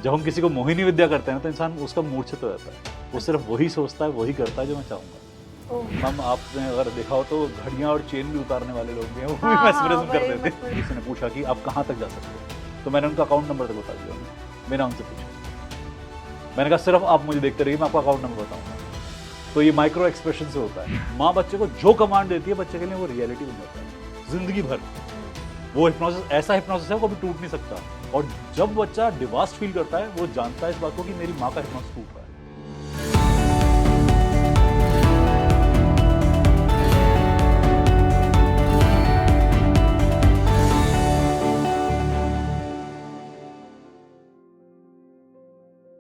जब हम किसी को मोहिनी विद्या करते हैं तो इंसान उसका मूर्छित हो जाता है, वो सिर्फ वही सोचता है, वही करता है जो मैं चाहूँगा। हम आपने अगर देखा हो तो घड़ियाँ और चेन भी उतारने वाले लोग भी हैं, वो भी मैस्मरिज्म करते थे। किसी ने पूछा कि आप कहाँ तक जा सकते हो, तो मैंने उनका अकाउंट नंबर तक बता दिया, बिना उनसे पूछे। मैंने कहा सिर्फ आप मुझे देखते रहिए, मैं आपका अकाउंट नंबर बताऊंगा। तो ये माइक्रो एक्सप्रेशन से होता है। माँ बच्चे को जो कमांड देती है, बच्चे के लिए वो रियलिटी बन जाता है जिंदगी भर। वो हिप्नोसिस ऐसा हिप्नोसिस है, वो कभी टूट नहीं सकता। और जब बच्चा डिवास्ट फील करता है, वो जानता है इस बात को कि मेरी माँ का हिप्नोसिस टूट रहा है।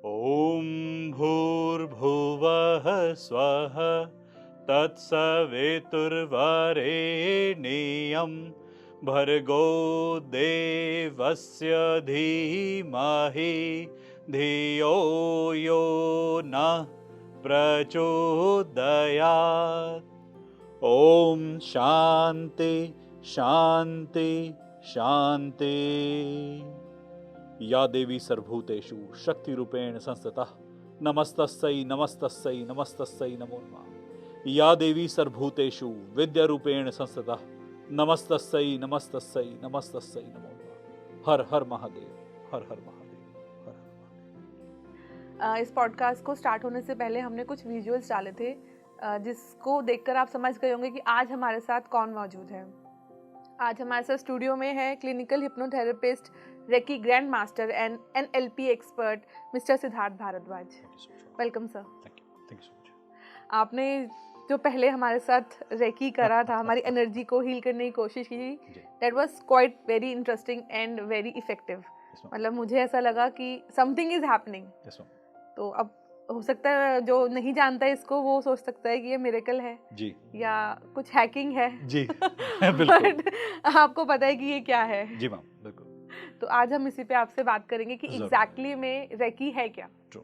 ओम भूर्भुवः स्वः तत्सवितुर्वरेण्यं भर्गो देवस्य धीमहि धियो यो नः प्रचोदयात्। ओम शांति शांति शांति। या देवी सर्वभूतेषु शक्ति रूपेण संस्थिता नमस्तस्यै नमस्तस्यै नमस्तस्यै नमो नमः। या देवी सर्वभूतेषु विद्या रूपेण संस्थिता नमस्तस्यै नमस्तस्यै नमस्तस्यै नमो नमः। हर हर महादेव, हर हर महादेव, हर हर महादेव। इस पॉडकास्ट को स्टार्ट होने से पहले हमने कुछ विजुअल्स डाले थे, जिसको देखकर आप समझ गए होंगे कि आज हमारे साथ कौन मौजूद है। आज हमारे साथ स्टूडियो में है clinical hypnotherapist, reiki grand master and NLP expert mister Siddharth Bhardwaj. Welcome sir. Thank you so much. आपने जो पहले हमारे साथ रेकी करा था, हमारी एनर्जी को हील करने की कोशिश की, that was quite very interesting and very effective. मतलब मुझे ऐसा लगा कि समथिंग इज हैपनिंग। तो अब हो सकता है जो नहीं जानता है इसको, वो सोच सकता है कि ये मिरेकल है जी, या कुछ हैकिंग है जी बिल्कुल। बट आपको पता है कि ये क्या है। जी मैम, बिल्कुल। तो आज हम इसी पे आपसे बात करेंगे कि एग्जैक्टली में रेकी है क्या। ट्रू।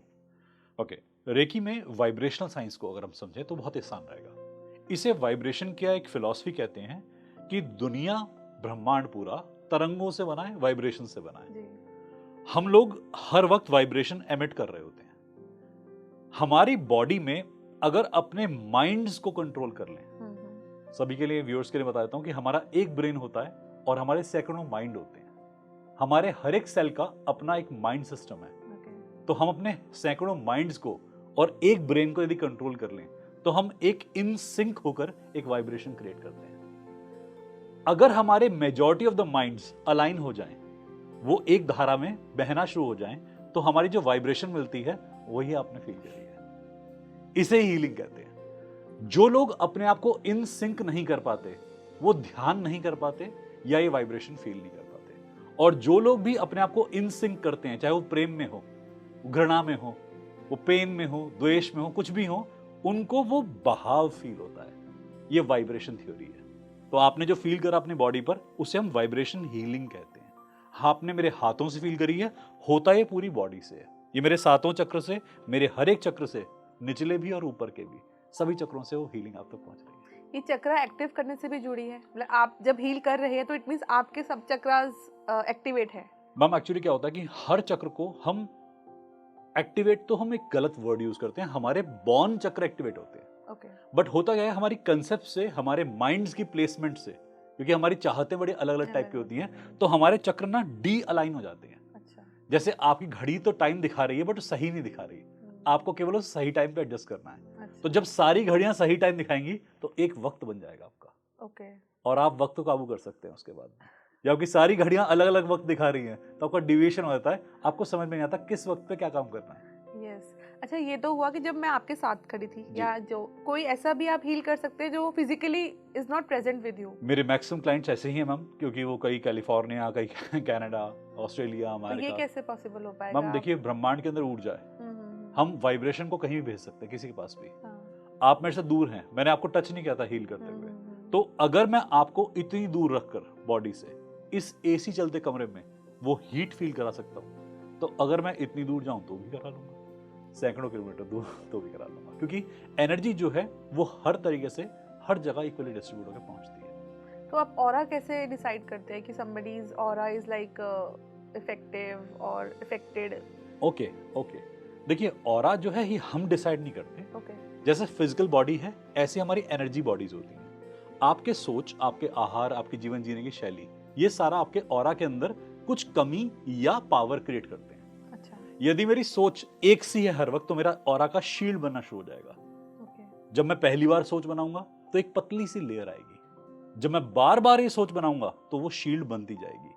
ओके, रेकी में वाइब्रेशनल साइंस को अगर हम समझें तो बहुत आसान रहेगा। इसे वाइब्रेशन क्या एक फिलॉसफी कहते हैं कि दुनिया ब्रह्मांड पूरा तरंगों से बना है, वाइब्रेशन से बना है। हम लोग हर वक्त वाइब्रेशन एमिट कर रहे होते हैं। हमारी बॉडी में अगर अपने माइंड्स को कंट्रोल कर लें, सभी के लिए, व्यूअर्स के लिए बता देता हूं कि हमारा एक ब्रेन होता है और हमारे सैकड़ों माइंड होते हैं। हमारे हर एक सेल का अपना एक माइंड सिस्टम है। तो हम अपने सैकड़ों माइंड्स को और एक ब्रेन को यदि कंट्रोल कर लें तो हम एक इन सिंक होकर एक वाइब्रेशन क्रिएट करते हैं। अगर हमारे majority of the minds align हो जाएं, वो एक धारा में बहना शुरू हो जाएं, तो हमारी जो वाइब्रेशन मिलती है वही आपने फील करी है। इसे हीलिंग कहते हैं। जो लोग अपने आप को इन सिंक नहीं कर पाते, वो ध्यान नहीं कर पाते या ये वाइब्रेशन फील नहीं कर पाते। और जो लोग भी अपने आप को इन सिंक करते हैं, चाहे वो प्रेम में हो, घृणा में हो, वो पेन में हो, द्वेष में हो, कुछ भी हो, उनको वो बहाव फील होता है। ये वाइब्रेशन थ्योरी है। तो आपने जो फील करा अपनी बॉडी पर, उसे हम वाइब्रेशन हीलिंग कहते हैं। आपने मेरे हाथों से फील करी है, होता है पूरी बॉडी से है। ये मेरे सातों चक्र से, मेरे हर एक चक्र से, निचले भी और ऊपर के भी, सभी चक्रों से वो हीलिंग आप तक पहुंच रही है। ये चक्र एक्टिव करने से भी जुड़ी है, मतलब आप जब हील कर रहे हैं तो इट मींस आपके सब चक्रास एक्टिवेट है। मैम एक्चुअली क्या होता है कि हर चक्र को हम एक्टिवेट, तो हम एक गलत वर्ड यूज करते हैं, हमारे बॉर्न चक्र एक्टिवेट होते हैं। बट होता क्या है, हमारी कंसेप्ट से, हमारे माइंड्स की प्लेसमेंट से, क्योंकि हमारी चाहतें बड़ी अलग अलग टाइप की होती हैं, तो हमारे चक्र ना डी अलाइन हो जाते हैं। जैसे आपकी घड़ी तो टाइम दिखा रही है बट सही नहीं दिखा रही, आपको केवल उस सही टाइम पे एडजस्ट करना है। तो जब सारी घड़ियां सही टाइम दिखाएंगी तो एक वक्त बन जाएगा आपका। और आप वक्त को काबू कर सकते हैं उसके बाद। जब आपकी सारी घड़ियां अलग अलग वक्त दिखा रही हैं तो आपका डिविएशन हो जाता है, आपको समझ में नहीं आता किस वक्त पे क्या काम करना है। अच्छा, ये तो हुआ कि जब मैं आपके साथ खड़ी थी, या जो कोई ऐसा भी आप हील कर सकते हैं जो physically is not present with you. मेरे मैक्सिमम क्लाइंट्स ऐसे ही हैं मैम, क्योंकि वो कई कैलिफोर्निया, कई कनाडा, ऑस्ट्रेलिया, अमेरिका। ये कैसे पॉसिबल हो पाएगा? मैम देखिए, ब्रह्मांड के अंदर ऊर्जा है। हम वाइब्रेशन को कहीं भी भेज सकते हैं, किसी के पास भी। आप मेरे से दूर हैं, मैंने आपको टच नहीं किया था हील करते हुए, तो अगर मैं आपको इतनी दूर रखकर बॉडी से इस AC चलते कमरे में वो हीट फील करा सकता हूँ, तो अगर मैं इतनी दूर जाऊं तो भी करा लूंगा, सैकड़ों किलोमीटर दूर तो भी करा लूंगा, क्योंकि एनर्जी जो है वो हर तरीके से हर जगह इक्वली डिस्ट्रीब्यूट होकर पहुंचती है। तो आप ऑरा कैसे डिसाइड करते हैं कि somebody's aura is like effective or affected? Okay okay, देखिए ऑरा जो है ये हम डिसाइड नहीं करते। ओके जैसे फिजिकल बॉडी है ऐसी हमारी एनर्जी बॉडीज होती हैं। आपके सोच, आपके आहार, आपके जीवन जीने की शैली, ये सारा आपके ऑरा के अंदर कुछ कमी या पावर क्रिएट करते हैं। अच्छा यदि मेरी सोच एक सी है हर वक्त तो मेरा ऑरा का शील्ड बनना शुरू हो जाएगा। ओके जब मैं पहली बार सोच बनाऊंगा तो एक पतली सी लेयर आएगी। जब मैं बार बार ये सोच बनाऊंगा तो वो शील्ड बनती जाएगी।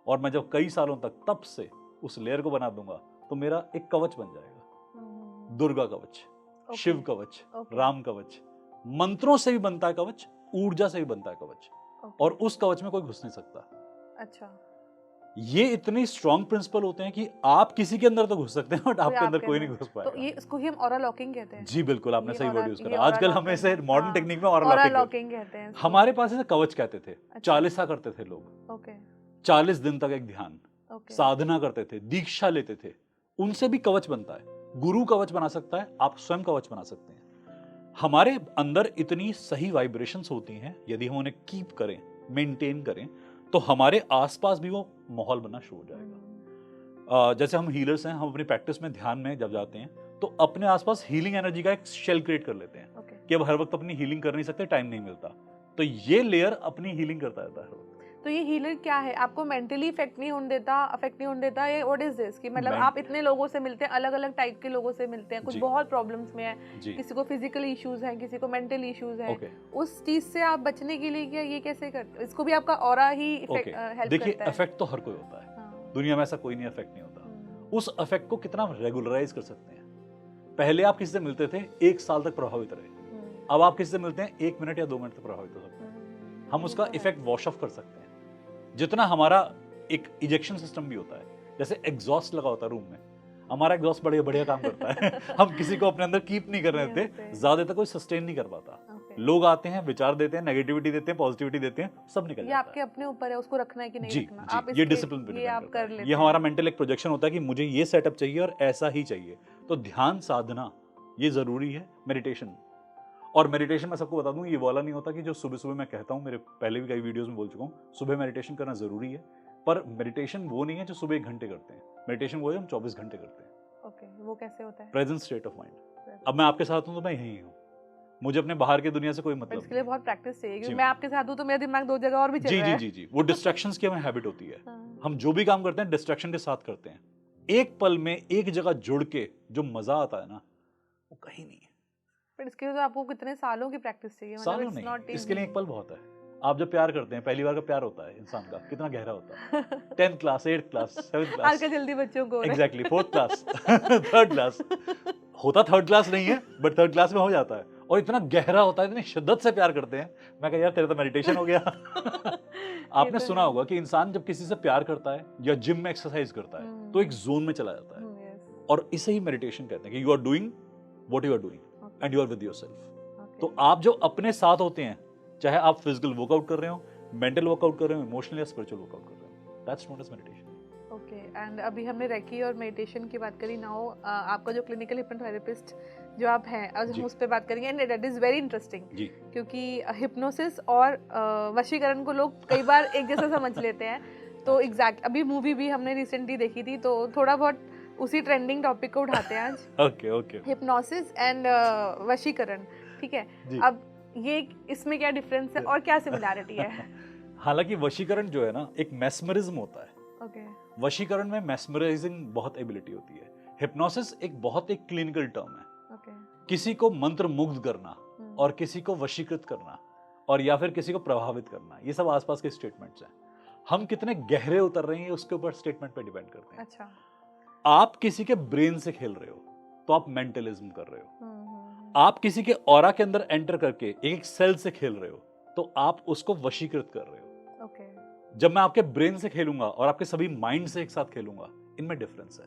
और मैं जब कई सालों तक तप से उस लेयर को बना दूंगा तो मेरा एक कवच बन जाएगा। दुर्गा कवच, शिव कवच, राम कवच, मंत्रों से भी बनता है कवच, ऊर्जा से भी बनता है कवच, और उस कवच में कोई घुस नहीं सकता। अच्छा, ये इतने स्ट्रॉन्ग प्रिंसिपल होते हैं कि आप किसी के अंदर तो घुस सकते हैं बट आपके अंदर कोई नहीं घुस पाएगा। तो ये इसको ही हम ऑरा लॉकिंग कहते हैं। जी बिल्कुल, आपने सही वर्ड यूज करा। आजकल हमें इसे मॉडर्न टेक्निक में ऑरा लॉकिंग कहते हैं। हमारे पास इसे कवच कहते थे। 40 करते थे लोग। ओके 40 दिन तक एक ध्यान, साधना करते थे, दीक्षा लेते थे, उनसे भी कवच बनता है। गुरु कवच बना सकता है, आप स्वयं कवच बना सकते हैं। हमारे अंदर इतनी सही वाइब्रेशंस होती हैं, यदि हम उन्हें कीप करें, मेंटेन करें, तो हमारे आसपास भी वो माहौल बनना शुरू हो जाएगा। जैसे हम हीलर्स हैं, हम अपनी प्रैक्टिस में ध्यान में जब जाते हैं तो अपने आसपास हीलिंग एनर्जी का एक शेल क्रिएट कर लेते हैं कि अब हर वक्त अपनी हीलिंग कर नहीं सकते, टाइम नहीं मिलता, तो ये लेयर अपनी हीलिंग करता रहता है। तो ये हीलर क्या है? आपको मेंटली अफेक्ट नहीं होने देता, ये व्हाट इज दिस? कि मतलब आप इतने लोगों से मिलते हैं, अलग अलग टाइप के लोगों से मिलते हैं, कुछ बहुत प्रॉब्लम्स में है, किसी को फिजिकल इश्यूज हैं, किसी को मेंटल इश्यूज हैं, उस चीज से आप बचने के लिए क्या ये कैसे करते? इसको भी आपका ऑरा ही हेल्प करता है? देखिए, इफेक्ट तो हर कोई होता है, दुनिया में ऐसा कोई नहीं इफेक्ट नहीं होता। उस इफेक्ट को कितना रेगुलराइज कर सकते हैं। पहले आप किसी से मिलते थे, 1 साल तक प्रभावित रहे, अब आप किसी से मिलते हैं 1 मिनट या 2 मिनट तक प्रभावित हो सकते हैं। हम उसका इफेक्ट वॉश ऑफ कर सकते हैं। जितना हमारा एक इजेक्शन सिस्टम भी होता है, जैसे एग्जॉस्ट लगा होता है रूम में, हमारा एग्जॉस्ट बढ़िया बढ़िया काम करता है। हम किसी को अपने अंदर कीप नहीं कर रहे थे, ज्यादा तक कोई सस्टेन नहीं कर पाता। लोग आते हैं, विचार देते हैं, नेगेटिविटी देते हैं, पॉजिटिविटी देते हैं, सब निकल जाता है। ये आपके अपने ऊपर है उसको रखना है कि नहीं रखना। आप ये डिसिप्लिन पे डिपेंड करता है। ये हमारा मेंटल एक प्रोजेक्शन होता है कि मुझे ये सेटअप चाहिए और ऐसा ही चाहिए। तो ध्यान साधना ये जरूरी है। मेडिटेशन, और मेडिटेशन मैं सबको बता दूं, ये वाला नहीं होता कि जो सुबह सुबह मैं कहता हूं, मेरे पहले भी कई वीडियोस में बोल चुका हूं, सुबह मेडिटेशन करना जरूरी है, पर मेडिटेशन वो नहीं है जो सुबह 1 घंटे करते हैं। मेडिटेशन वो है हम 24 घंटे करते हैं। ओके, वो कैसे होता है? Present state of mind. अब मैं आपके साथ हूं तो मैं यहीं हूं, मुझे अपने बाहर की दुनिया से कोई मतलब नहीं। इसके लिए बहुत प्रैक्टिस चाहिए, क्योंकि मैं आपके साथ हूं तो मेरा दिमाग 2 जगह और भी चल रहा है। जी जी जी, वो डिस्ट्रैक्शंस की हमें हैबिट होती है। हम जो भी काम करते हैं डिस्ट्रैक्शन के साथ करते हैं। एक पल में एक जगह जुड़ के जो मजा आता है ना, वो कहीं नहीं है। पर इसके लिए तो आपको कितने सालों की प्रैक्टिस चाहिए? सालों नहीं, इसके लिए एक पल बहुत है। आप जब प्यार करते हैं, पहली बार का प्यार होता है इंसान का, कितना गहरा होता है। 10th class, 8th class, 7th class, आजकल जल्दी बच्चों को exactly 4th class, 3rd class होता, 3rd क्लास नहीं है बट 3rd क्लास में हो जाता है, और इतना गहरा होता है, इतनी शिद्दत से प्यार करते हैं। मैं कह यार तेरा तो मेडिटेशन हो गया। आपने सुना होगा कि इंसान जब किसी से प्यार करता है या जिम में एक्सरसाइज करता है तो एक जोन में चला जाता है, और इसे ही मेडिटेशन कहते हैं कि you are doing what you are doing and you are with yourself. तो आप जो अपने साथ होते हैं, चाहे आप फिजिकल वर्कआउट कर रहे हो, मेंटल वर्कआउट कर रहे हो, इमोशनल या स्पिरिचुअल वर्कआउट कर रहे हो, that's known as meditation. Okay, and अभी हमने रेकी और मेडिटेशन की बात करी। नाउ आपका जो क्लिनिकल हिप्नोथेरेपिस्ट जो आप हैं, आज हम उस पर बात करेंगे, and that is very interesting, क्योंकि हिप्नोसिस और वशीकरण को लोग कई बार एक जैसा समझ लेते हैं। तो एग्जैक्ट अभी मूवी भी हमने रिसेंटली देखी थी, तो थोड़ा बहुत उसी ट्रेंडिंग टॉपिक को उठाते हैं आज। ओके ओके, हिप्नोसिस एंड वशीकरण, ठीक है। अब ये इसमें क्या डिफरेंस है और क्या सिमिलैरिटी है? हालांकि वशीकरण जो है ना, एक मैस्मरिज्म होता है। वशीकरण में मैस्मराइजिंग बहुत एबिलिटी होती है। हिप्नोसिस एक बहुत एक क्लिनिकल टर्म है। किसी को मंत्र मुग्ध करना और किसी को वशीकृत करना और या फिर किसी को प्रभावित करना, ये सब आसपास के स्टेटमेंट्स हैं। हम कितने गहरे उतर रहे हैं उसके ऊपर स्टेटमेंट पे डिपेंड करते हैं। अच्छा, आप किसी के ब्रेन से खेल रहे हो तो आप मेंटलिज्म कर रहे हो। आप किसी के ऑरा के अंदर एंटर करके एक सेल से खेल रहे हो तो आप उसको वशीकृत कर रहे हो। जब मैं आपके ब्रेन से खेलूंगा और आपके सभी माइंड से एक साथ खेलूंगा, इनमें डिफरेंस है।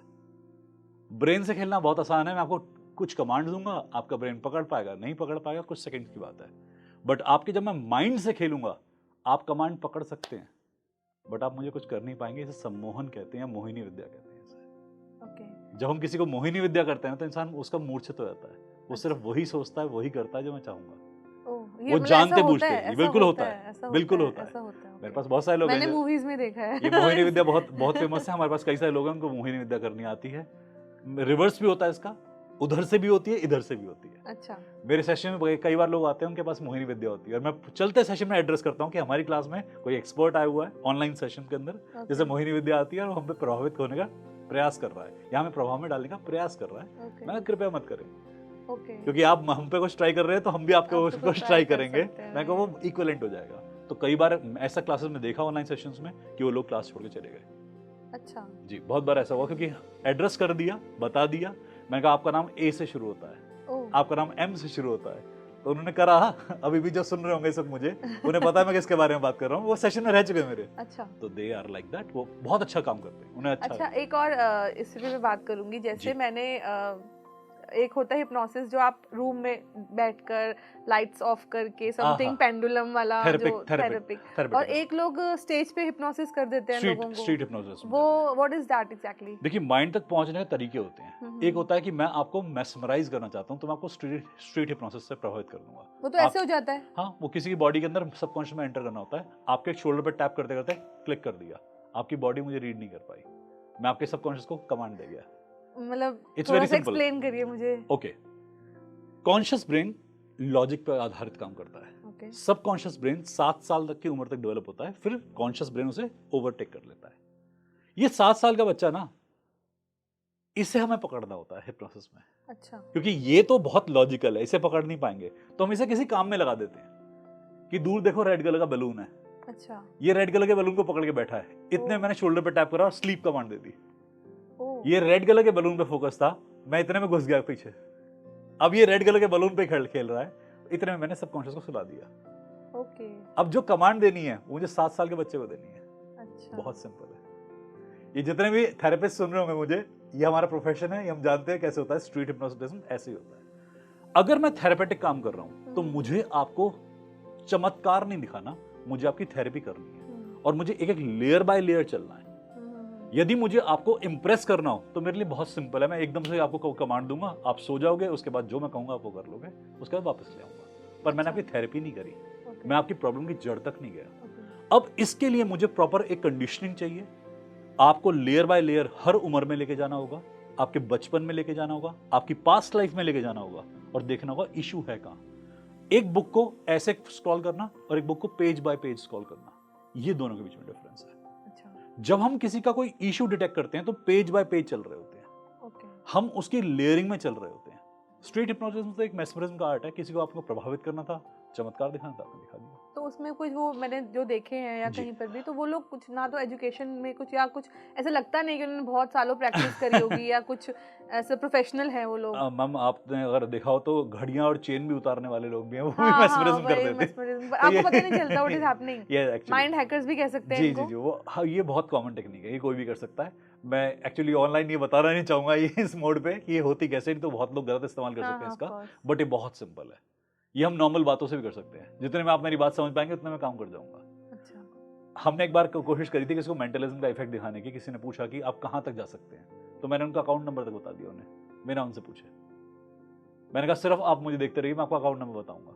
ब्रेन से खेलना बहुत आसान है, मैं आपको कुछ कमांड दूंगा, आपका ब्रेन पकड़ पाएगा, नहीं पकड़ पाएगा, कुछ सेकंड की बात है। बट आपके जब मैं माइंड से खेलूंगा, आप कमांड पकड़ सकते हैं बट आप मुझे कुछ कर नहीं पाएंगे। इसे सम्मोहन कहते हैं या मोहिनी विद्या कहते हैं इसे। जब हम किसी को मोहिनी विद्या करते हैं तो इंसान उसका मूर्छित हो जाता है, वो सिर्फ वही सोचता है, वही करता है जो मैं चाहूंगा। वो जानते बूझते, बिल्कुल होता है, बिल्कुल होता है। मेरे पास बहुत सारे लोग हैं, मैंने मूवीज में देखा है। ये मोहिनी विद्या बहुत बहुत फेमस है। हमारे पास कई सारे लोग हैं उनको मोहिनी विद्या करनी आती है। रिवर्स भी होता है इसका, उधर से भी होती है, इधर से भी होती है। अच्छा। मेरे सेशन में कई बार लोग आते हैं, उनके पास मोहिनी विद्या होती है, और मैं चलते सेशन में एड्रेस करता हूँ कि हमारी क्लास में कोई एक्सपर्ट आया हुआ है ऑनलाइन सेशन के अंदर, जैसे मोहिनी विद्या आती है और हम पे प्रभावित होने का प्रयास कर रहा है, या हमें प्रभाव में डालने का प्रयास कर रहा है। मैं कृपया मत करें, क्योंकि आप हम पे कुछ ट्राई कर रहे हैं तो हम भी आपको कुछ ट्राई करेंगे, मैं कहूँ वो इक्विवेलेंट हो जाएगा। तो कई बार ऐसा क्लासेस में देखा ऑनलाइन सेशंस में कि वो लोग क्लास छोड़ के चले गए। अच्छा जी, बहुत बार ऐसा हुआ, क्योंकि एड्रेस कर दिया, बता दिया, मैंने कहा आपका नाम ए से शुरू होता है, आपका नाम एम से शुरू होता है, तो उन्होंने करा। अभी भी जो सुन रहे होंगे सब मुझे, उन्हें पता है मैं किसके बारे में बात कर रहा हूँ, वो सेशन में रह चुके हैं मेरे। अच्छा। तो दे आर लाइक दैट, वो बहुत अच्छा काम करते हैं, उन्हें अच्छा। एक और इस पे मैं बात करूंगी, जैसे मैंने एक होता है हिप्नोसिस जो आप रूम में बैठकर लाइट्स ऑफ करके समथिंग पेंडुलम वाला जो थेरेपिक, और एक लोग स्टेज पे हिप्नोसिस कर देते हैं लोगों को, स्ट्रीट हिप्नोसिस। वो व्हाट इज दैट एग्जैक्टली? देखिए, माइंड तक पहुंचने के तरीके होते हैं। एक होता है कि मैं आपको मेस्मराइज करना चाहता हूं, तो मैं आपको स्ट्रीट हिप्नोसिस से प्रभावित कर दूंगा। वो तो ऐसे हो जाता है। हाँ, वो किसी की बॉडी के अंदर सबकॉन्शियस में एंटर करना होता है। आपके शोल्डर पे टैप करते करते क्लिक कर दिया, आपकी बॉडी मुझे रीड नहीं कर पाई, मैं आपके सबकॉन्शियस को कमांड दे गया। मतलब थोड़ा सा एक्सप्लेन करिए मुझे। ओके, कॉन्शियस ब्रेन लॉजिक पर आधारित काम करता है। सबकॉन्शियस ब्रेन 7 साल तक की उम्र तक डेवलप होता है, फिर कॉन्शियस ब्रेन उसे ओवरटेक कर लेता है। ये 7 साल का बच्चा ना, इसे हमें पकड़ना होता है हिप्नोसिस में। अच्छा। क्योंकि ये तो बहुत लॉजिकल है, इसे पकड़ नहीं पाएंगे, तो हम इसे किसी काम में लगा देते हैं कि दूर देखो रेड कलर का बैलून है। अच्छा। ये रेड कलर के बैलून को पकड़ के बैठा है, इतने मैंने शोल्डर पे टैप करा और स्लीप कमांड दे दी। ये रेड कलर के बैलून पे फोकस था, मैं इतने में घुस गया पीछे, अब ये रेड कलर के बैलून पे खेल रहा है, इतने में मैंने सबकॉन्शियस को सुला दिया। ओके। अब जो कमांड देनी है वो मुझे 7 साल के बच्चे को देनी है। अच्छा। बहुत सिंपल है। ये जितने भी थेरेपिस्ट सुन रहे होंगे मुझे, ये हमारा प्रोफेशन है, ये हम जानते हैं कैसे होता है। स्ट्रीट हिप्नोसिस ऐसे ही होता है। अगर मैं थेरेपेटिक काम कर रहा हूं तो मुझे आपको चमत्कार नहीं दिखाना, मुझे आपकी थेरेपी करनी है, और मुझे एक एक लेयर बाय लेयर चलना है। यदि मुझे आपको इंप्रेस करना हो तो मेरे लिए बहुत सिंपल है, मैं एकदम से आपको कमांड दूंगा, आप सो जाओगे, उसके बाद जो मैं कहूंगा आप वो कर लोगे, उसके बाद वापस ले आऊंगा। पर मैंने आपकी थेरेपी नहीं करी, मैं आपकी प्रॉब्लम की जड़ तक नहीं गया। अब इसके लिए मुझे प्रॉपर एक कंडीशनिंग चाहिए। आपको लेयर बाय लेयर हर उम्र में लेके जाना होगा, आपके बचपन में लेके जाना होगा, आपकी पास्ट लाइफ में लेके जाना होगा, और देखना होगा इशू है कहां। एक बुक को ऐसे स्क्रॉल करना और एक बुक को पेज बाय पेज स्क्रॉल करना, ये दोनों के बीच में डिफरेंस है। जब हम किसी का कोई इशू डिटेक्ट करते हैं तो पेज बाय पेज चल रहे होते हैं, हम उसकी लेयरिंग में चल रहे होते हैं। स्ट्रीट हिप्नोसिस तो एक मेस्मरिज्म का आर्ट है, किसी को आपको प्रभावित करना था, चमत्कार दिखाना था, आपने दिखा दिया। तो उसमें कुछ वो मैंने जो देखे हैं या कहीं पर भी, तो वो लोग कुछ ना तो एजुकेशन में कुछ, या कुछ ऐसा लगता नहीं कि उन्होंने बहुत सालों प्रैक्टिस करी होगी या कुछ ऐसे प्रोफेशनल है वो लोग। मैम, आपने अगर देखा हो तो घड़ियां और चेन भी उतारने वाले लोग भी हैं, वो भी मेस्मरिज्म करते थे। आपको पता नहीं चलता what is happening. Mind hackers भी कह सकते हैं इनको। जी, वो ये बहुत कॉमन टेक्निक है, ये कोई भी कर सकता है। मैं एक्चुअली ऑनलाइन ये बताना नहीं चाहूंगा ये इस मोड पे कि ये होती कैसे, नहीं तो बहुत लोग गलत इस्तेमाल कर सकते हैं इसका, बट ये बहुत सिंपल है। ये हम नॉर्मल बातों से भी कर सकते हैं। जितने में आप मेरी बात समझ पाएंगे उतने में काम कर जाऊंगा। अच्छा। हमने एक बार कोशिश करी थी किसी को मेंटलिज्म का इफेक्ट दिखाने की। किसी ने पूछा कि आप कहां तक जा सकते हैं, तो मैंने उनका अकाउंट नंबर तक बता दिया उन्हें, बिना उनसे पूछे। मैंने कहा सिर्फ आप मुझे देखते रहिए, मैं आपका अकाउंट नंबर बताऊंगा।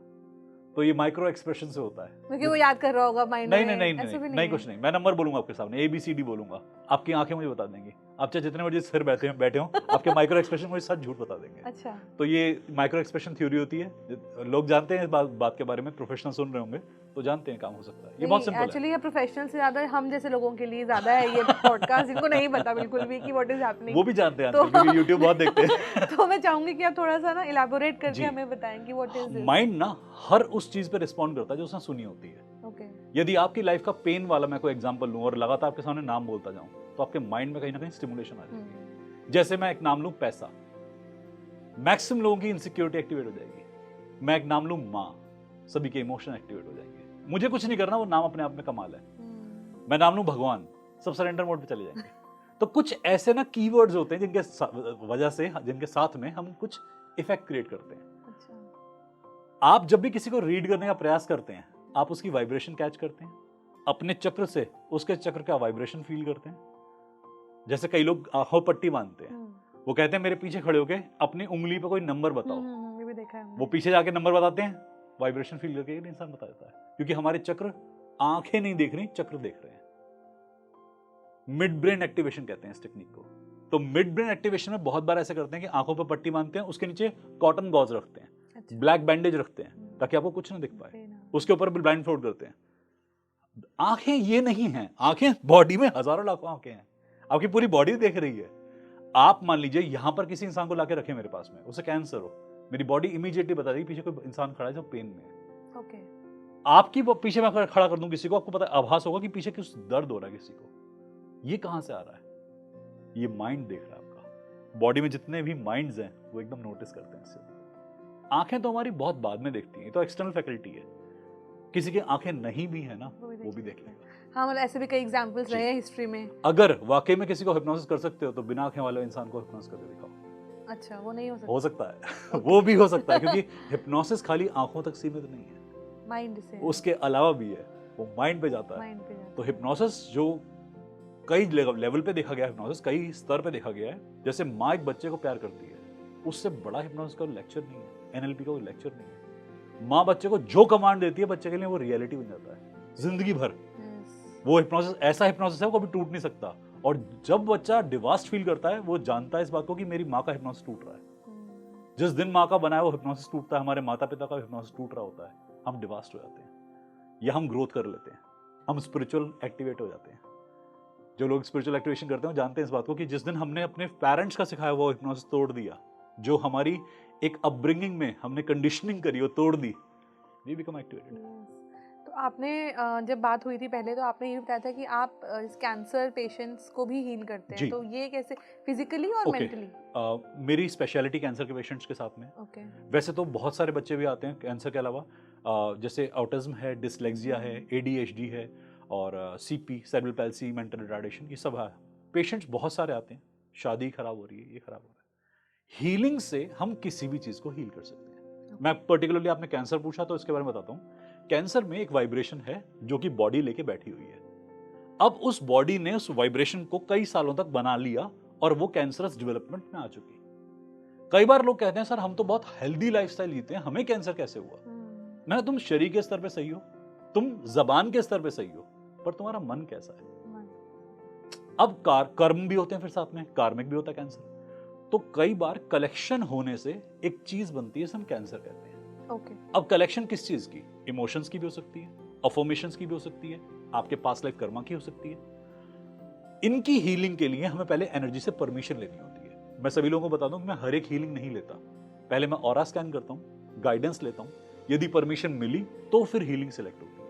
तो ये माइक्रो एक्सप्रेशन से होता है, क्योंकि वो याद कर रहा होगा माइंड में। नहीं, कुछ नहीं, मैं नंबर बोलूंगा आपके सामने, ABCD बोलूंगा, आपकी आंखें मुझे बता देंगी। आप चाहे जितने बजे सिर बैठे हो आपके माइक्रो एक्सप्रेशन मुझे सच झूठ बता देंगे। अच्छा। तो ये माइक्रो एक्सप्रेशन थ्योरी होती है, लोग जानते हैं इस बात के बारे में, प्रोफेशनल सुन रहे होंगे तो जानते हैं काम हो सकता है। ये बहुत सिंपल है। एक्चुअली ये प्रोफेशनल से ज्यादा हम जैसे लोगों के लिए ज्यादा है ये पॉडकास्ट, जिनको नहीं पता बिल्कुल भी कि व्हाट इज हैपनिंग, वो भी जानते हैं क्योंकि YouTube बहुत देखते हैं। तो मैं चाहूंगी कि आप थोड़ा सा ना इलैबोरेट करके हमें बताएं कि व्हाट इज दिस। माइंड ना हर उस चीज पे रिस्पॉन्ड करता है जो उसने सुनी होती है। ओके। यदि आपकी लाइफ का पेन वाला मैं कोई एग्जांपल लूं और लगातार आपके सामने नाम बोलता जाऊं, तो आपके माइंड में कहीं ना कहीं स्टिमुलेशन आ जाएगी। जैसे मैं एक नाम लूं पैसा, मैक्सिमम लोगों की इनसिक्योरिटी एक्टिवेट हो जाएगी। मैं एक नाम लूं मां, सभी के इमोशन एक्टिवेट हो जाएंगे। मुझे कुछ नहीं करना, वो नाम अपने आप में कमाल है। मैं नाम लूं भगवान, सब सरेंडर मोड पे चले जाएंगे। तो कुछ ऐसे ना कीवर्ड्स होते हैं जिनके वजह से, जिनके साथ में हम कुछ इफेक्ट क्रिएट करते हैं। आप जब भी किसी को रीड करने का प्रयास करते हैं, आप उसकी वाइब्रेशन कैच करते हैं, अपने चक्र से उसके चक्र का वाइब्रेशन फील करते हैं। जैसे कई लोग आंखों पट्टी बांधते हैं, वो कहते हैं मेरे पीछे खड़े होके अपनी उंगली पे कोई नंबर बताओ। ये भी देखा है। वो पीछे जाके नंबर बताते हैं, वाइब्रेशन फील करके इंसान बता देता है, क्योंकि हमारे चक्र आंखें नहीं देख रही, चक्र देख रहे हैं। मिड ब्रेन एक्टिवेशन कहते हैं इस टेक्निक को। तो मिड ब्रेन एक्टिवेशन में बहुत बार ऐसे करते हैं कि आंखों पर पट्टी बांधते हैं, उसके नीचे कॉटन गॉज रखते हैं, अच्छा। ब्लैक बैंडेज रखते हैं ताकि आपको कुछ ना दिख पाए, उसके ऊपर भी ब्लाइंड फोल्ड करते हैं। आंखें ये नहीं है, आंखें बॉडी में हजारों लाखों आंखें हैं, आपकी पूरी बॉडी देख रही है। आप मान लीजिए यहां पर किसी इंसान को लाके रखे मेरे पास में, उसे कैंसर हो, मेरी बॉडी इमीडिएटली बता देगी पीछे कोई इंसान खड़ा है जो पेन में है। ओके। आपकी पीछे मैं खड़ा कर दूं किसी को, आपको पता आभास होगा कि पीछे कुछ दर्द हो रहा है किसी को। ये कहां से आ रहा है? ये माइंड देख रहा है आपका। बॉडी में जितने भी माइंड्स हैं वो एकदम नोटिस करते हैं इससे। आंखें तो हमारी बहुत बाद में देखती हैं, तो एक्सटर्नल फैकल्टी है। किसी की आंखें नहीं भी है ना, वो भी देख लेगा। हाँ, मतलब ऐसे भी कई एग्जांपल्स रहे हैं हिस्ट्री में। अगर वाकई में किसी को हिप्नोसिस कर सकते हो तो बिना आंखें वाले इंसान को हिप्नोसिस करके दिखाओ। अच्छा, वो नहीं हो सकता है वो भी हो सकता है, क्योंकि हिप्नोसिस खाली आंखों तक सीमित नहीं है, माइंड से उसके अलावा भी है, वो माइंड पे जाता है। तो हिप्नोसिस जो कई लेवल पे देखा गया है, हिप्नोसिस कई स्तर पे देखा गया है। जैसे माँ एक बच्चे को प्यार करती है, उससे बड़ा हिप्नोसिस का लेक्चर नहीं है, एनएलपी का कोई लेक्चर नहीं है। माँ बच्चे को जो कमांड देती है बच्चे के लिए वो रियलिटी बन जाता है जिंदगी भर। वो हिप्नोसिस ऐसा हिप्नोसिस है वो कभी टूट नहीं सकता। और जब बच्चा डिवास्ट फील करता है वो जानता है इस बात को कि मेरी माँ का हिप्नोसिस टूट रहा है। जिस दिन माँ का बनाया वो हिप्नोसिस टूटता है, हमारे माता पिता का हिप्नोसिस टूट रहा होता है, हम डिवास्ट हो जाते हैं या हम ग्रोथ कर लेते हैं, हम स्पिरिचुअल एक्टिवेट हो जाते हैं। जो लोग स्पिरिचुअल एक्टिवेशन करते हैं जानते हैं इस बात को कि जिस दिन हमने अपने पेरेंट्स का सिखाया वो हिप्नोसिस तोड़ दिया, जो हमारी एक अपब्रिंगिंग में हमने कंडीशनिंग करी वो तोड़ दी, वी बिकम एक्टिवेटेड। तो आपने जब बात हुई थी पहले तो आपने ये बताया था कि आप इस कैंसर पेशेंट्स को भी हील करते हैं, तो ये कैसे, फिजिकली और मेंटली? मेरी स्पेशलिटी कैंसर के पेशेंट्स के साथ में। वैसे तो बहुत सारे बच्चे भी आते हैं कैंसर के अलावा, जैसे ऑटिज्म है, डिसलेक्सिया है, ADHD है और CP cerebral palsy, mental retardation, ये सब है। पेशेंट्स बहुत सारे आते हैं, शादी खराब हो रही है, ये खराब हो रहा है। हीलिंग से हम किसी भी चीज को हील कर सकते हैं। मैं पर्टिकुलरली, आपने कैंसर पूछा तो इसके बारे में बताता हूँ। कैंसर में एक वाइब्रेशन है जो कि बॉडी लेके बैठी हुई है। अब उस बॉडी ने उस वाइब्रेशन को कई सालों तक बना लिया और वो कैंसरस डेवलपमेंट में आ चुकी। कई बार लोग कहते हैं सर हम तो बहुत हेल्दी लाइफस्टाइल जीते हैं, हमें कैंसर कैसे हुआ? ना, तुम शरीर के स्तर पे सही हो, तुम जबान के स्तर पे सही हो, पर तुम्हारा मन कैसा है? अब कर्म भी होते हैं, फिर साथ में कार्मिक भी होता है कैंसर। तो कई बार कलेक्शन होने से एक चीज बनती है, हम कैंसर कहते हैं। अब कलेक्शन किस चीज की? इमोशंस की भी हो सकती है, अफर्मेशंस की भी हो सकती है, आपके पास लाइफ कर्मा की हो सकती है। इनकी हीलिंग के लिए हमें पहले एनर्जी से परमिशन लेनी होती है। मैं सभी लोगों को बता दूं कि मैं हर एक हीलिंग नहीं लेता, पहले मैं ऑरा स्कैन करता हूं, गाइडेंस लेता हूं, यदि परमिशन मिली तो फिर हीलिंग सिलेक्ट होती है।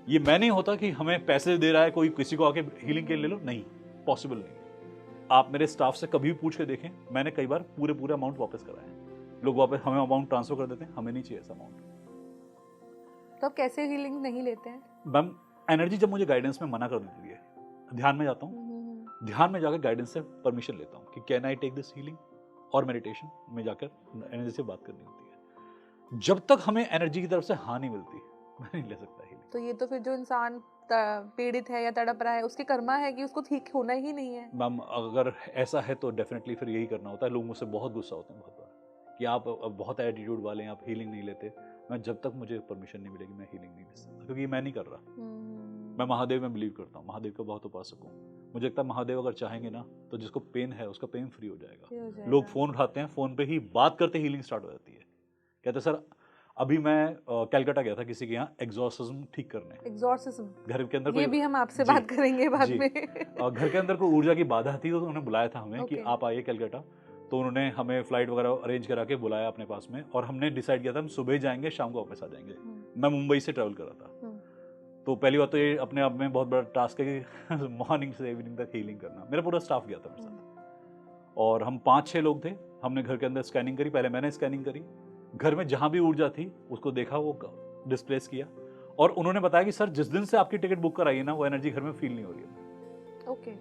ये मैं नहीं होता कि हमें पैसे दे रहा है कोई किसी को आके हीलिंग के लिए ले लो, नहीं, पॉसिबल नहीं। आप मेरे स्टाफ से कभी भी पूछ के देखें, मैंने कई बार पूरे अमाउंट वापस कराए हैं। लोग वापस हमें अमाउंट ट्रांसफर कर देते हैं, हमें नहीं चाहिए ऐसा अमाउंट। तो आप कैसे हीलिंग नहीं लेते हैं? मैम, एनर्जी जब मुझे गाइडेंस में मना कर देती है, ध्यान में जाता हूँ, ध्यान में जाकर गाइडेंस से परमिशन लेता हूँ कि can I take this healing, और मेडिटेशन में जाकर एनर्जी से बात करनी होती है। जब तक हमें एनर्जी की तरफ से हाँ नहीं मिलती, मैं नहीं ले सकता हीलिंग। तो ये तो फिर जो इंसान पीड़ित है या तड़प रहा है उसके कर्मा है कि उसको ठीक होना ही नहीं है। मैम, अगर ऐसा है तो डेफिनेटली फिर यही करना होता है। लोग मुझसे बहुत गुस्सा होते हैं बहुत बार कि आप बहुत एटीट्यूड वाले हैं, आप हीलिंग नहीं लेते। मैं जब तक मुझे परमिशन नहीं मिलेगी मैं हीलिंग नहीं ले सकता, क्योंकि मैं नहीं कर रहा। मैं महादेव में बिलीव करता हूँ, महादेव का बहुत उपासक हूँ। मुझे लगता है महादेव अगर चाहेंगे ना तो जिसको पेन है उसका पेन फ्री हो जाएगा। लोग फोन उठाते हैं, फोन पे ही बात करते हीलिंग स्टार्ट हो जाती है। कहते सर अभी मैं कलकत्ता गया था किसी के यहाँ एग्जॉर्सिज्म ठीक करने। एग्जॉर्सिज्म घर के अंदर ये भी हम आपसे बात करेंगे बाद में। घर के अंदर कोई ऊर्जा की बाधा थी तो उन्होंने बुलाया था हमें कि आप आइए कलकत्ता। तो उन्होंने हमें फ्लाइट वगैरह अरेंज करा के बुलाया अपने पास में, और हमने डिसाइड किया था हम सुबह जाएंगे शाम को वापस आ जाएंगे। मैं मुंबई से ट्रैवल कर रहा था, तो पहली बात तो ये अपने आप में बहुत बड़ा टास्क है कि मॉर्निंग से इवनिंग तक हीलिंग करना। मेरा पूरा स्टाफ गया था मेरे साथ, और हम 5-6 लोग थे। हमने घर के अंदर स्कैनिंग करी, पहले मैंने स्कैनिंग करी, घर में जहां भी ऊर्जा थी उसको देखा, वो डिस्प्लेस किया, और उन्होंने बताया कि सर जिस दिन से आपकी टिकट बुक कराई है ना वो एनर्जी घर में फील नहीं हो रही है। ओके।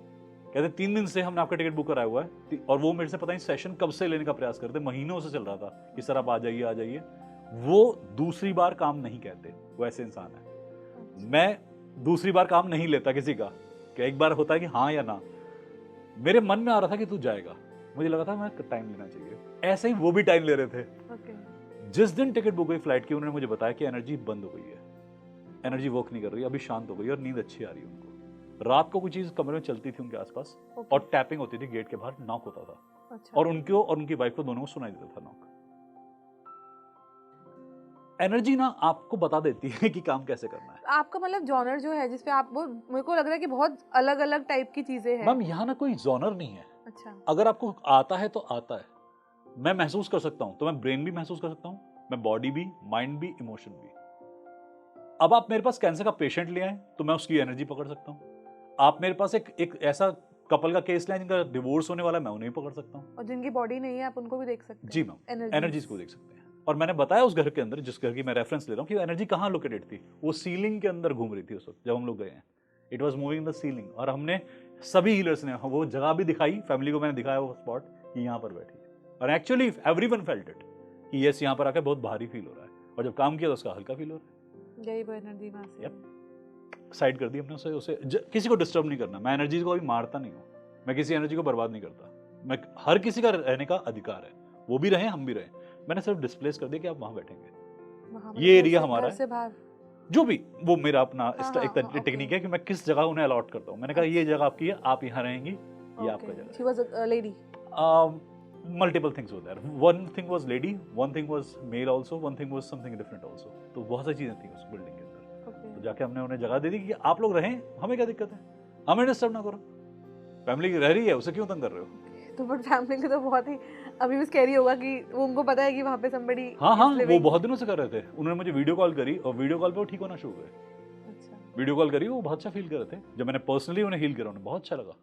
कहते 3 दिन से हमने आपका टिकट बुक कराया हुआ है, और वो मेरे से पता नहीं सेशन कब से लेने का प्रयास करते, महीनों से चल रहा था कि सर आप आ जाइए आ जाइए। वो दूसरी बार काम नहीं कहते, वो ऐसे इंसान है। मैं दूसरी बार काम नहीं लेता किसी का, कि एक बार होता है कि हाँ या ना। मेरे मन में आ रहा था कि तू जाएगा, मुझे लगा था मैं टाइम लेना चाहिए, ऐसे ही वो भी टाइम ले रहे थे। जिस दिन टिकट बुक हुई फ्लाइट की, उन्होंने मुझे बताया कि एनर्जी बंद हो गई है, एनर्जी वर्क नहीं कर रही, अभी शांत हो गई और नींद अच्छी आ रही है उनको। रात को कोई चीज कमरे में चलती थी उनके आसपास और टैपिंग होती थी गेट के बाहर, नॉक होता था। अच्छा। और उनको और उनकी वाइफ को दोनों को सुनाई देता था नॉक। एनर्जी ना आपको बता देती है कि काम कैसे करना है। आपका मतलब जॉनर जो है जिसपे आप, वो मेरे को लग रहा है कि बहुत अलग अलग टाइप की चीजें हैं। मैम यहाँ ना कोई जॉनर नहीं है। अच्छा। अगर आपको आता है तो आता है। मैं महसूस कर सकता हूँ तो मैं ब्रेन भी महसूस कर सकता हूँ, मैं बॉडी भी, माइंड भी, इमोशन भी। अब आप मेरे पास कैंसर का पेशेंट ले आए तो मैं उसकी एनर्जी पकड़ सकता हूँ। आप मेरे पास एक ऐसा कपल का केस लाए जिनका डिवोर्स होने वाला है, मैं उन्हें भी पकड़ सकता हूँ। और जिनकी बॉडी नहीं है आप उनको भी देख सकते हैं। जी मैम, एनर्जीज को देख सकते हैं। और मैंने बताया उस घर के अंदर, जिस घर की मैं रेफरेंस ले रहा हूँ, कि एनर्जी कहाँ लोकेटेड थी। वो सीलिंग के अंदर घूम रही थी उस वक्त जब हम लोग गए हैं। It was moving the ceiling. और हमने सभी हीलर्स ने वो जगह भी दिखाई, फैमिली को मैंने दिखाया वो स्पॉट कि यहाँ पर बैठी है। और एक्चुअली एवरीवन फेल्ट इट कि यस यहाँ पर आकर बहुत भारी फील हो रहा है। और जब काम किया तो उसका हल्का फील हो रहा है। यही वो एनर्जी वहाँ से साइड कर दी हमने उसे किसी को डिस्टर्ब नहीं करना। मैं एनर्जी को कभी मारता नहीं हूँ, मैं किसी एनर्जी को बर्बाद नहीं करता। मैं हर किसी का रहने का अधिकार है, वो भी रहे हम भी रहे। मैंने सिर्फ डिस्प्लेस कर दिया कि आप वहां बैठेंगे, ये एरिया हमारा है। जो भी वो मेरा अपना एक टेक्निक है कि मैं किस जगह उन्हें अलॉट करता हूँ। मैंने कहा ये जगह आपकी है, आप यहाँ रहेंगी, ये आपका जगह। She was a lady. Multiple things were there. One thing was lady, one thing was male also, one thing was something different also. तो बहुत सारी चीजें थी उस बिल्डिंग के अंदर। तो जाके हमने उन्हें जगह दे दी कि आप लोग रहें, हमें क्या दिक्कत है, हमें डिस्टर्ब ना करो। फैमिली रह रही है, उसे क्यों तंग कर रहे हो? तो बट फैमिली को तो बहुत ही अभी भी स्कैरी होगा कि वो, उनको पता है कि वहाँ पे somebody हाँ, वो बहुत दिनों से कर रहे थे। उन्होंने मुझे वीडियो कॉल करी और वीडियो कॉल पे वो ठीक होना शुरू हुए। अच्छा। वीडियो कॉल करी, वो बहुत अच्छा फील कर रहे थे। जब मैंने पर्सनली उन्हें हील करा, उन्हें बहुत अच्छा लगा।